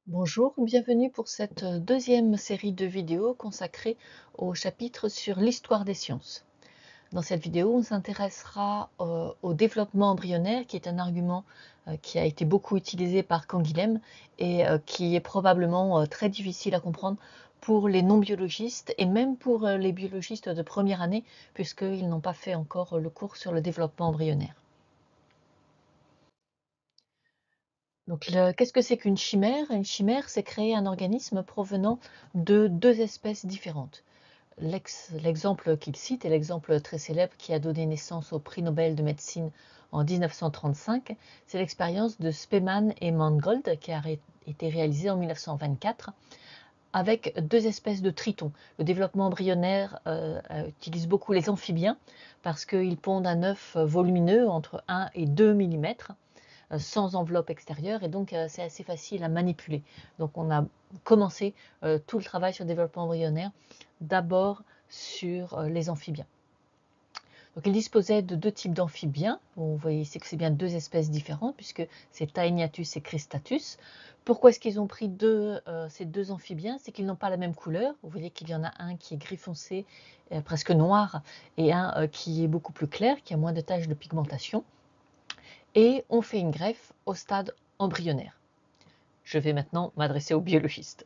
Bonjour, bienvenue pour cette deuxième série de vidéos consacrée au chapitre sur l'histoire des sciences. Dans cette vidéo, on s'intéressera au développement embryonnaire, qui est un argument qui a été beaucoup utilisé par Canguilhem et qui est probablement très difficile à comprendre pour les non-biologistes et même pour les biologistes de première année, puisqu'ils n'ont pas fait encore le cours sur le développement embryonnaire. Donc, qu'est-ce que c'est qu'une chimère? Une chimère, c'est créer un organisme provenant de deux espèces différentes. L'exemple qu'il cite est l'exemple très célèbre qui a donné naissance au prix Nobel de médecine en 1935. C'est l'expérience de Spemann et Mangold qui a été réalisée en 1924 avec deux espèces de tritons. Le développement embryonnaire utilise beaucoup les amphibiens parce qu'ils pondent un œuf volumineux entre 1 et 2 mm sans enveloppe extérieure et donc c'est assez facile à manipuler. Donc on a commencé tout le travail sur le développement embryonnaire d'abord sur les amphibiens. Donc il disposait de deux types d'amphibiens. Vous voyez ici que c'est bien deux espèces différentes puisque c'est Taeniatus et Cristatus. Pourquoi est-ce qu'ils ont pris ces deux amphibiens? C'est qu'ils n'ont pas la même couleur. Vous voyez qu'il y en a un qui est gris foncé, presque noir, et un qui est beaucoup plus clair, qui a moins de taches de pigmentation. Et on fait une greffe au stade embryonnaire. Je vais maintenant m'adresser aux biologistes.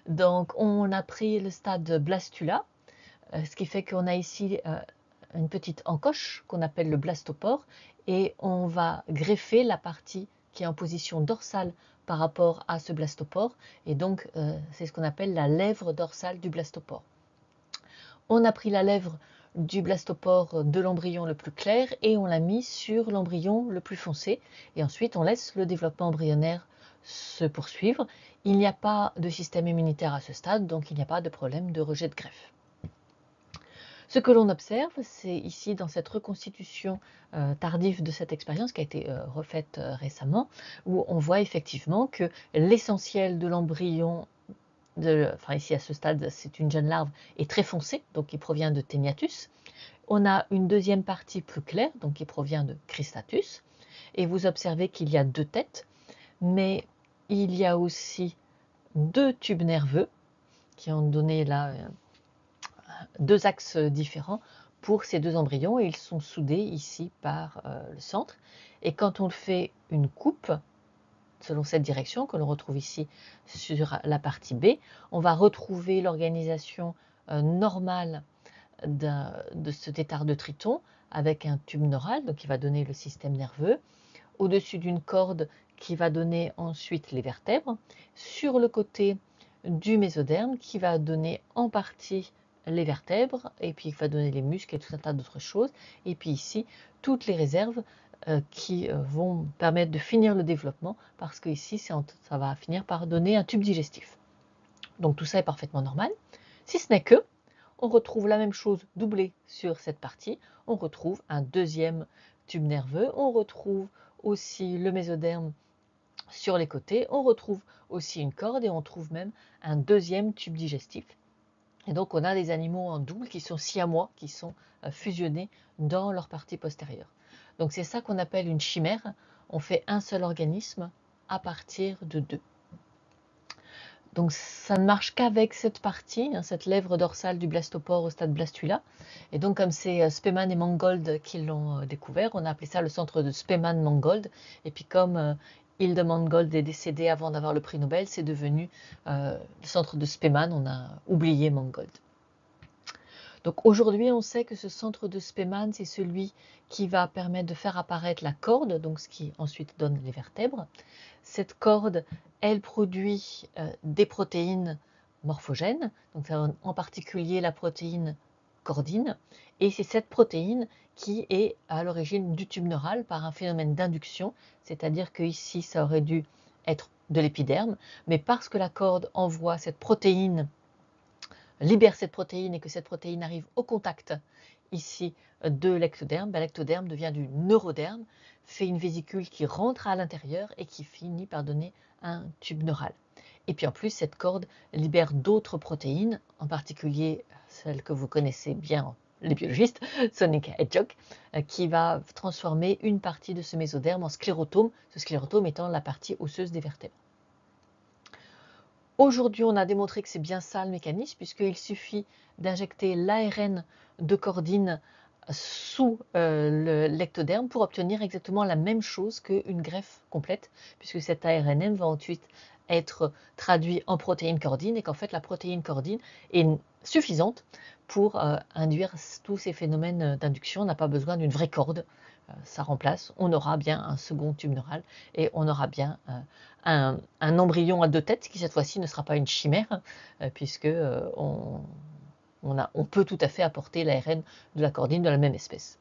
Donc on a pris le stade blastula, ce qui fait qu'on a ici une petite encoche qu'on appelle le blastopore et on va greffer la partie qui est en position dorsale par rapport à ce blastopore et donc c'est ce qu'on appelle la lèvre dorsale du blastopore. On a pris la lèvre du blastopore de l'embryon le plus clair et on l'a mis sur l'embryon le plus foncé et ensuite on laisse le développement embryonnaire se poursuivre. Il n'y a pas de système immunitaire à ce stade, donc il n'y a pas de problème de rejet de greffe. Ce que l'on observe, c'est ici dans cette reconstitution tardive de cette expérience qui a été refaite récemment, où on voit effectivement que l'essentiel de l'embryon, enfin ici à ce stade c'est une jeune larve, est très foncé, donc qui provient de Taeniatus. On a une deuxième partie plus claire, donc qui provient de Cristatus. Et vous observez qu'il y a deux têtes, mais il y a aussi deux tubes nerveux qui ont donné là deux axes différents pour ces deux embryons et ils sont soudés ici par le centre. Et quand on fait une coupe, selon cette direction que l'on retrouve ici sur la partie B, on va retrouver l'organisation normale de cet étard de triton avec un tube neural, donc qui va donner le système nerveux, au-dessus d'une corde qui va donner ensuite les vertèbres, sur le côté du mésoderme qui va donner en partie les vertèbres, et puis il va donner les muscles et tout un tas d'autres choses, et puis ici toutes les réserves qui vont permettre de finir le développement, parce que ici ça va finir par donner un tube digestif. Donc tout ça est parfaitement normal, si ce n'est que on retrouve la même chose doublée sur cette partie, on retrouve un deuxième tube nerveux, on retrouve aussi le mésoderme sur les côtés, on retrouve aussi une corde et on trouve même un deuxième tube digestif. Et donc on a des animaux en double qui sont siamois, qui sont fusionnés dans leur partie postérieure. Donc c'est ça qu'on appelle une chimère, on fait un seul organisme à partir de deux. Donc ça ne marche qu'avec cette partie, cette lèvre dorsale du blastopore au stade blastula. Et donc comme c'est Spemann et Mangold qui l'ont découvert, on a appelé ça le centre de Spemann-Mangold. Et puis comme Hilde Mangold est décédée avant d'avoir le prix Nobel, c'est devenu le centre de Spemann, on a oublié Mangold. Donc aujourd'hui, on sait que ce centre de Spemann, c'est celui qui va permettre de faire apparaître la corde, donc ce qui ensuite donne les vertèbres. Cette corde, elle produit des protéines morphogènes, donc en particulier la protéine cordine, et c'est cette protéine qui est à l'origine du tube neural par un phénomène d'induction, c'est-à-dire que ici ça aurait dû être de l'épiderme, mais parce que la corde envoie cette protéine, libère cette protéine et que cette protéine arrive au contact ici de l'ectoderme, l'ectoderme devient du neuroderme, fait une vésicule qui rentre à l'intérieur et qui finit par donner un tube neural. Et puis en plus, cette corde libère d'autres protéines, en particulier celle que vous connaissez bien, les biologistes, Sonic Hedgehog, qui va transformer une partie de ce mésoderme en sclérotome, ce sclérotome étant la partie osseuse des vertèbres. Aujourd'hui, on a démontré que c'est bien ça le mécanisme, puisqu'il suffit d'injecter l'ARN de cordine sous le l'ectoderme pour obtenir exactement la même chose qu'une greffe complète, puisque cet ARNM va ensuite être traduit en protéine cordine et qu'en fait la protéine cordine est suffisante pour induire tous ces phénomènes d'induction. On n'a pas besoin d'une vraie corde, ça remplace. On aura bien un second tube neural et on aura bien un embryon à 2 têtes qui cette fois-ci ne sera pas une chimère, puisque on peut tout à fait apporter l'ARN de la cordine de la même espèce.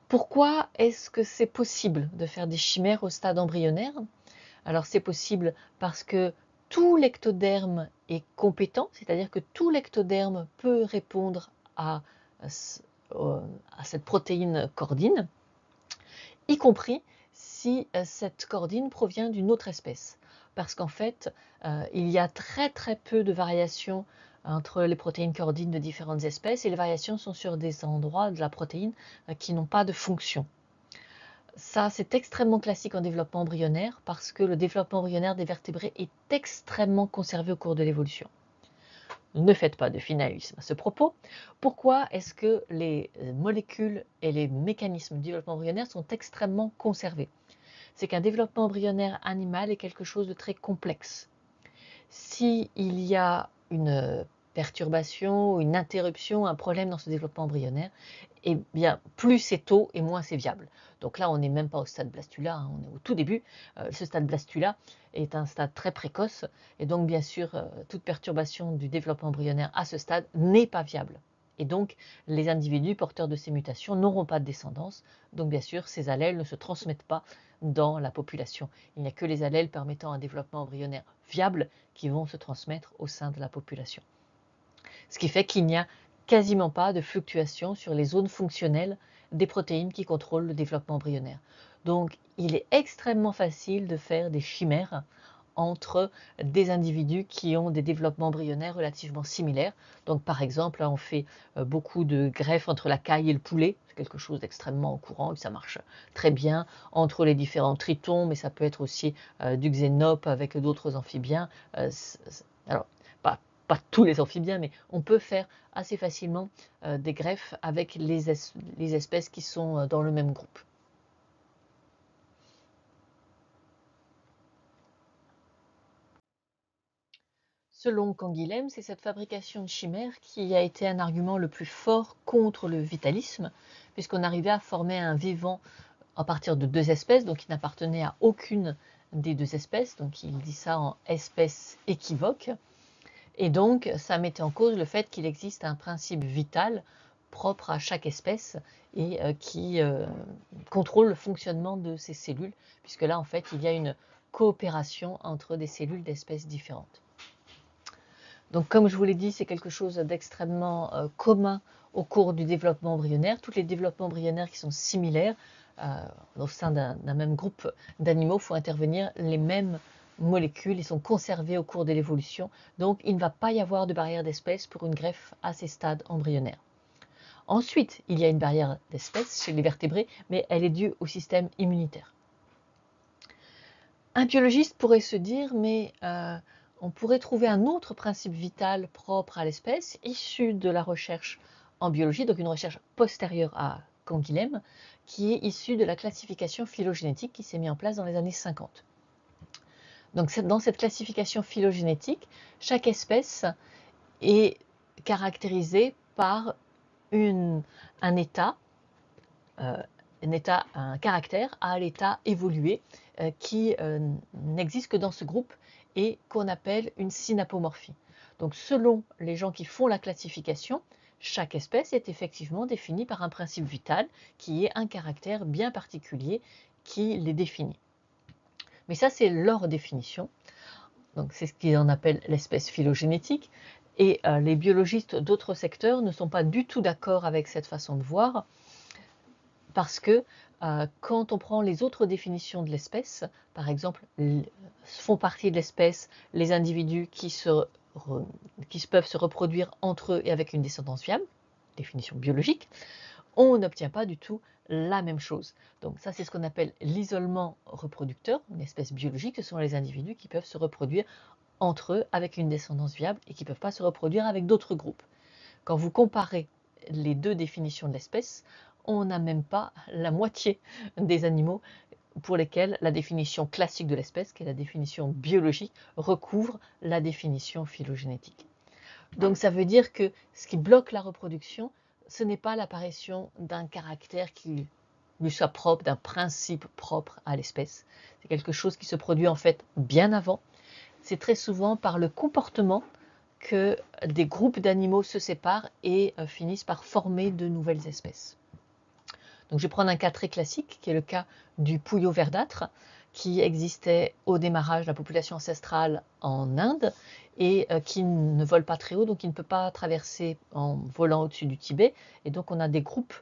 Pourquoi est-ce que c'est possible de faire des chimères au stade embryonnaire? Alors c'est possible parce que tout l'ectoderme est compétent, c'est-à-dire que tout l'ectoderme peut répondre à cette protéine cordine, y compris si cette cordine provient d'une autre espèce. Parce qu'en fait, il y a très très peu de variations entre les protéines cordines de différentes espèces et les variations sont sur des endroits de la protéine qui n'ont pas de fonction. Ça, c'est extrêmement classique en développement embryonnaire parce que le développement embryonnaire des vertébrés est extrêmement conservé au cours de l'évolution. Ne faites pas de finalisme à ce propos. Pourquoi est-ce que les molécules et les mécanismes du développement embryonnaire sont extrêmement conservés? C'est qu'un développement embryonnaire animal est quelque chose de très complexe. S'il y a une perturbation, une interruption, un problème dans ce développement embryonnaire, eh bien, plus c'est tôt et moins c'est viable. Donc là, on n'est même pas au stade blastula, hein, on est au tout début. Ce stade blastula est un stade très précoce, et donc bien sûr, toute perturbation du développement embryonnaire à ce stade n'est pas viable. Et donc, les individus porteurs de ces mutations n'auront pas de descendance, donc bien sûr, ces allèles ne se transmettent pas dans la population. Il n'y a que les allèles permettant un développement embryonnaire viable qui vont se transmettre au sein de la population. Ce qui fait qu'il n'y a quasiment pas de fluctuation sur les zones fonctionnelles des protéines qui contrôlent le développement embryonnaire. Donc il est extrêmement facile de faire des chimères entre des individus qui ont des développements embryonnaires relativement similaires. Donc par exemple, on fait beaucoup de greffes entre la caille et le poulet, c'est quelque chose d'extrêmement courant et ça marche très bien entre les différents tritons, mais ça peut être aussi du xénope avec d'autres amphibiens. Alors, pas tous les amphibiens, mais on peut faire assez facilement des greffes avec les espèces qui sont dans le même groupe. Selon Canguilhem, c'est cette fabrication de chimères qui a été un argument le plus fort contre le vitalisme, puisqu'on arrivait à former un vivant à partir de 2 espèces, donc qui n'appartenait à aucune des 2 espèces, donc il dit ça en espèce équivoque, et donc ça mettait en cause le fait qu'il existe un principe vital propre à chaque espèce et qui contrôle le fonctionnement de ces cellules, puisque là en fait il y a une coopération entre des cellules d'espèces différentes. Donc comme je vous l'ai dit, c'est quelque chose d'extrêmement commun au cours du développement embryonnaire. Tous les développements embryonnaires qui sont similaires au sein d'un même groupe d'animaux, font intervenir les mêmes molécules, ils sont conservés au cours de l'évolution. Donc il ne va pas y avoir de barrière d'espèce pour une greffe à ces stades embryonnaires. Ensuite, il y a une barrière d'espèce chez les vertébrés, mais elle est due au système immunitaire. Un biologiste pourrait se dire, mais on pourrait trouver un autre principe vital propre à l'espèce, issu de la recherche en biologie, donc une recherche postérieure à Canguilhem, qui est issue de la classification phylogénétique qui s'est mise en place dans les années 50. Donc dans cette classification phylogénétique, chaque espèce est caractérisée par un état, un caractère à l'état évolué qui n'existe que dans ce groupe et qu'on appelle une synapomorphie. Donc selon les gens qui font la classification, chaque espèce est effectivement définie par un principe vital qui est un caractère bien particulier qui les définit. Mais ça, c'est leur définition. Donc c'est ce qu'on appelle l'espèce phylogénétique. Et les biologistes d'autres secteurs ne sont pas du tout d'accord avec cette façon de voir, parce que quand on prend les autres définitions de l'espèce, par exemple, font partie de l'espèce les individus qui peuvent se reproduire entre eux et avec une descendance viable, définition biologique, on n'obtient pas du tout la même chose. Donc ça, c'est ce qu'on appelle l'isolement reproducteur, une espèce biologique. Ce sont les individus qui peuvent se reproduire entre eux avec une descendance viable et qui ne peuvent pas se reproduire avec d'autres groupes. Quand vous comparez les deux définitions de l'espèce, on n'a même pas la moitié des animaux pour lesquels la définition classique de l'espèce, qui est la définition biologique, recouvre la définition phylogénétique. Donc ça veut dire que ce qui bloque la reproduction, ce n'est pas l'apparition d'un caractère qui lui soit propre, d'un principe propre à l'espèce. C'est quelque chose qui se produit en fait bien avant. C'est très souvent par le comportement que des groupes d'animaux se séparent et finissent par former de nouvelles espèces. Donc je vais prendre un cas très classique, qui est le cas du pouillot verdâtre, qui existait au démarrage de la population ancestrale en Inde et qui ne vole pas très haut, donc il ne peut pas traverser en volant au-dessus du Tibet. Et donc on a des groupes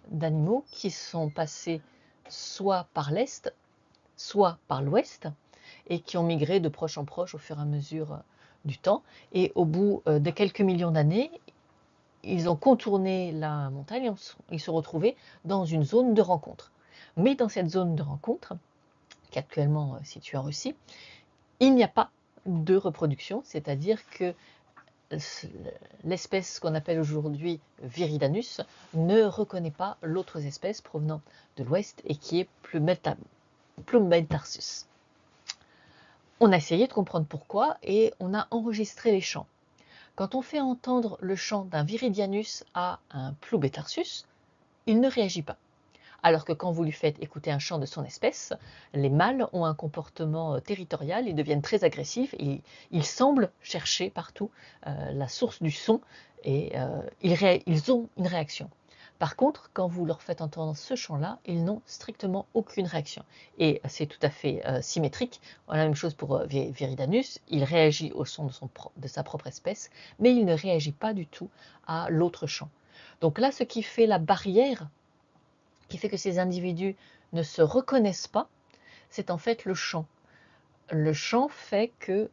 d'animaux qui sont passés soit par l'est, soit par l'ouest, et qui ont migré de proche en proche au fur et à mesure du temps. Et au bout de quelques millions d'années, ils ont contourné la montagne et ils se sont retrouvés dans une zone de rencontre. Mais dans cette zone de rencontre, qui est actuellement située en Russie, il n'y a pas de reproduction, c'est-à-dire que l'espèce qu'on appelle aujourd'hui Viridanus ne reconnaît pas l'autre espèce provenant de l'ouest et qui est Plumbeltarsus. On a essayé de comprendre pourquoi et on a enregistré les chants. Quand on fait entendre le chant d'un Viridianus à un Plumbeltarsus, il ne réagit pas. Alors que quand vous lui faites écouter un chant de son espèce, les mâles ont un comportement territorial, ils deviennent très agressifs, et ils semblent chercher partout la source du son et ils ont une réaction. Par contre, quand vous leur faites entendre ce chant-là, ils n'ont strictement aucune réaction. Et c'est tout à fait symétrique. On a la même chose pour Viridanus, il réagit au son de sa propre espèce, mais il ne réagit pas du tout à l'autre chant. Donc là, ce qui fait la barrière qui fait que ces individus ne se reconnaissent pas, c'est en fait le chant. Le chant fait que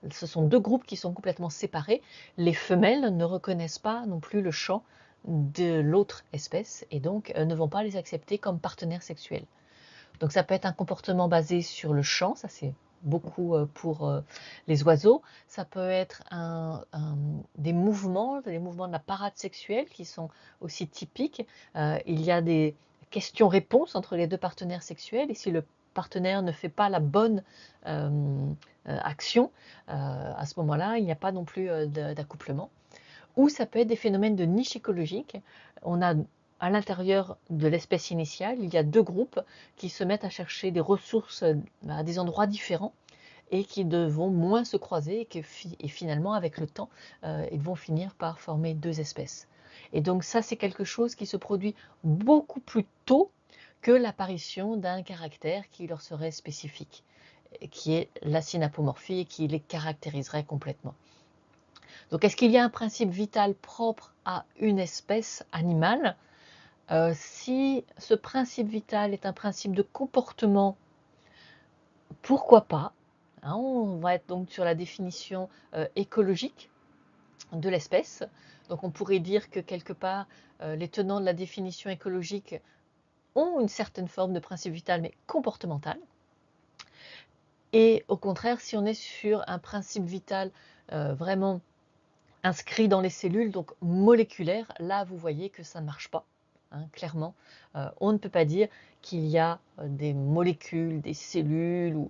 ce sont deux groupes qui sont complètement séparés. Les femelles ne reconnaissent pas non plus le chant de l'autre espèce et donc ne vont pas les accepter comme partenaires sexuels. Donc ça peut être un comportement basé sur le chant, ça c'est beaucoup pour les oiseaux. Ça peut être des mouvements de la parade sexuelle qui sont aussi typiques. Il y a des questions-réponses entre les deux partenaires sexuels et si le partenaire ne fait pas la bonne action, à ce moment-là, il n'y a pas non plus d'accouplement. Ou ça peut être des phénomènes de niche écologique. On a à l'intérieur de l'espèce initiale, il y a deux groupes qui se mettent à chercher des ressources à des endroits différents et qui vont moins se croiser et finalement, avec le temps, ils vont finir par former deux espèces. Et donc ça, c'est quelque chose qui se produit beaucoup plus tôt que l'apparition d'un caractère qui leur serait spécifique, qui est la synapomorphie et qui les caractériserait complètement. Donc est-ce qu'il y a un principe vital propre à une espèce animale? Si ce principe vital est un principe de comportement, pourquoi pas, hein, on va être donc sur la définition écologique de l'espèce. Donc on pourrait dire que quelque part, les tenants de la définition écologique ont une certaine forme de principe vital, mais comportemental. Et au contraire, si on est sur un principe vital vraiment inscrit dans les cellules, donc moléculaire, là vous voyez que ça ne marche pas. Hein, clairement, on ne peut pas dire qu'il y a des molécules, des cellules ou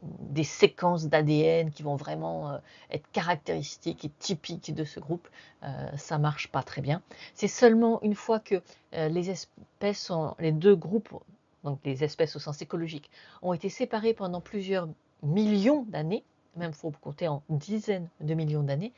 des séquences d'ADN qui vont vraiment être caractéristiques et typiques de ce groupe. Ça ne marche pas très bien. C'est seulement une fois que les deux groupes, donc les espèces au sens écologique, ont été séparés pendant plusieurs millions d'années, même il faut compter en dizaines de millions d'années,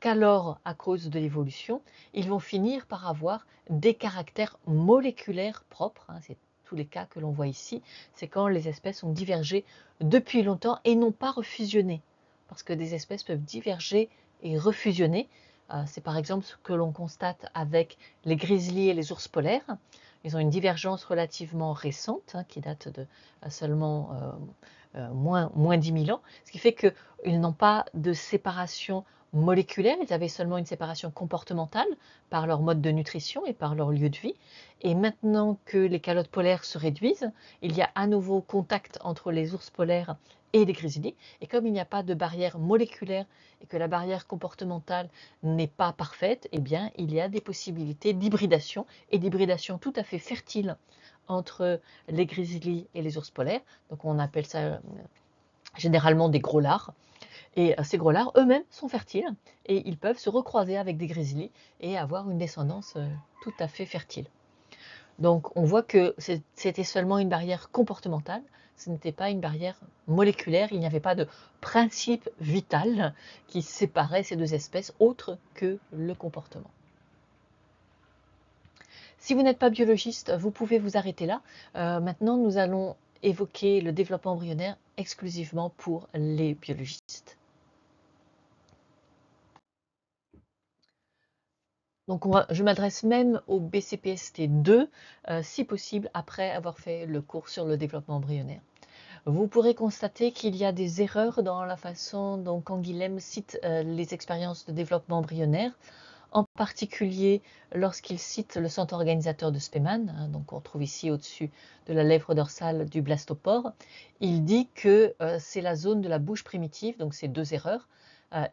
qu'alors, à cause de l'évolution, ils vont finir par avoir des caractères moléculaires propres. Hein, c'est tous les cas que l'on voit ici. C'est quand les espèces ont divergé depuis longtemps et n'ont pas refusionné. Parce que des espèces peuvent diverger et refusionner. C'est par exemple ce que l'on constate avec les grizzlies et les ours polaires. Ils ont une divergence relativement récente, hein, qui date de seulement moins 10 000 ans, ce qui fait qu'ils n'ont pas de séparation moléculaire, ils avaient seulement une séparation comportementale par leur mode de nutrition et par leur lieu de vie. Et maintenant que les calottes polaires se réduisent, il y a à nouveau contact entre les ours polaires et les grizzlies. Et comme il n'y a pas de barrière moléculaire et que la barrière comportementale n'est pas parfaite, eh bien, il y a des possibilités d'hybridation et d'hybridation tout à fait fertile entre les grizzlies et les ours polaires. Donc on appelle ça généralement des gros lards. Et ces gros lards eux-mêmes sont fertiles et ils peuvent se recroiser avec des grizzlies et avoir une descendance tout à fait fertile. Donc on voit que c'était seulement une barrière comportementale, ce n'était pas une barrière moléculaire, il n'y avait pas de principe vital qui séparait ces deux espèces autre que le comportement. Si vous n'êtes pas biologiste, vous pouvez vous arrêter là. Maintenant, nous allons évoquer le développement embryonnaire exclusivement pour les biologistes. Donc je m'adresse même au BCPST2, si possible, après avoir fait le cours sur le développement embryonnaire. Vous pourrez constater qu'il y a des erreurs dans la façon dont Canguilhem cite les expériences de développement embryonnaire, en particulier lorsqu'il cite le centre organisateur de Spemann, hein, donc on trouve ici au-dessus de la lèvre dorsale du blastopore. Il dit que c'est la zone de la bouche primitive, donc c'est deux erreurs.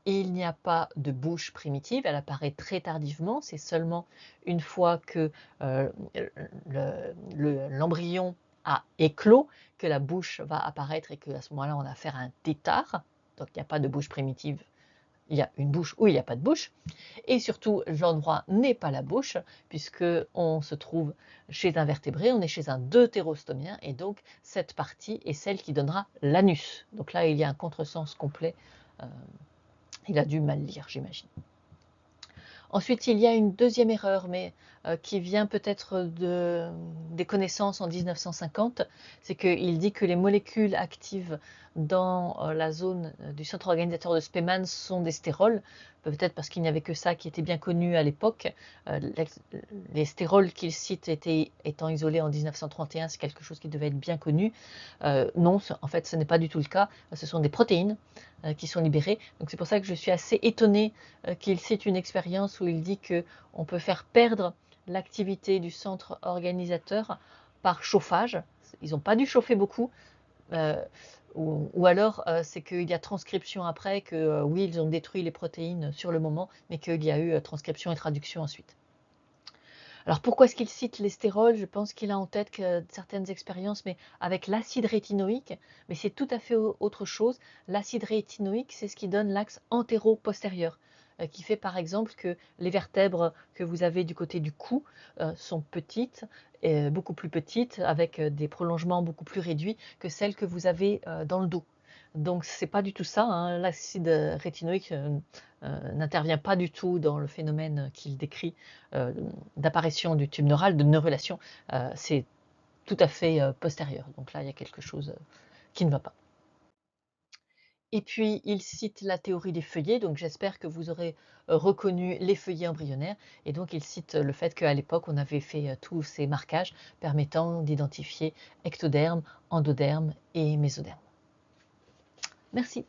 Et il n'y a pas de bouche primitive, elle apparaît très tardivement, c'est seulement une fois que l'embryon a éclos que la bouche va apparaître et qu'à ce moment-là on a affaire à un tétard, donc il n'y a pas de bouche primitive, il y a une bouche où il n'y a pas de bouche, et surtout l'endroit n'est pas la bouche, puisqu'on se trouve chez un vertébré, on est chez un deutérostomien, et donc cette partie est celle qui donnera l'anus. Donc là il y a un contresens complet. Il a dû mal lire, j'imagine. Ensuite, il y a une deuxième erreur, mais qui vient peut-être des connaissances en 1950, c'est qu'il dit que les molécules actives dans la zone du centre organisateur de Spemann sont des stérols, peut-être parce qu'il n'y avait que ça qui était bien connu à l'époque. Les stérols qu'il cite étant isolés en 1931, c'est quelque chose qui devait être bien connu. Non, en fait, ce n'est pas du tout le cas. Ce sont des protéines qui sont libérées. Donc c'est pour ça que je suis assez étonnée qu'il cite une expérience où il dit qu'on peut faire perdre l'activité du centre organisateur par chauffage. Ils n'ont pas dû chauffer beaucoup. Ou alors c'est qu'il y a transcription après, que oui, ils ont détruit les protéines sur le moment, mais qu'il y a eu transcription et traduction ensuite. Alors pourquoi est-ce qu'il cite les stérols? Je pense qu'il a en tête certaines expériences, mais avec l'acide rétinoïque, mais c'est tout à fait autre chose. L'acide rétinoïque, c'est ce qui donne l'axe antéro-postérieur, qui fait par exemple que les vertèbres que vous avez du côté du cou sont petites, beaucoup plus petites, avec des prolongements beaucoup plus réduits que celles que vous avez dans le dos. Donc c'est pas du tout ça, hein. L'acide rétinoïque n'intervient pas du tout dans le phénomène qu'il décrit d'apparition du tube neural, de neurulation. C'est tout à fait postérieur. Donc là, il y a quelque chose qui ne va pas. Et puis, il cite la théorie des feuillets, donc j'espère que vous aurez reconnu les feuillets embryonnaires. Et donc, il cite le fait qu'à l'époque, on avait fait tous ces marquages permettant d'identifier ectoderme, endoderme et mésoderme. Merci.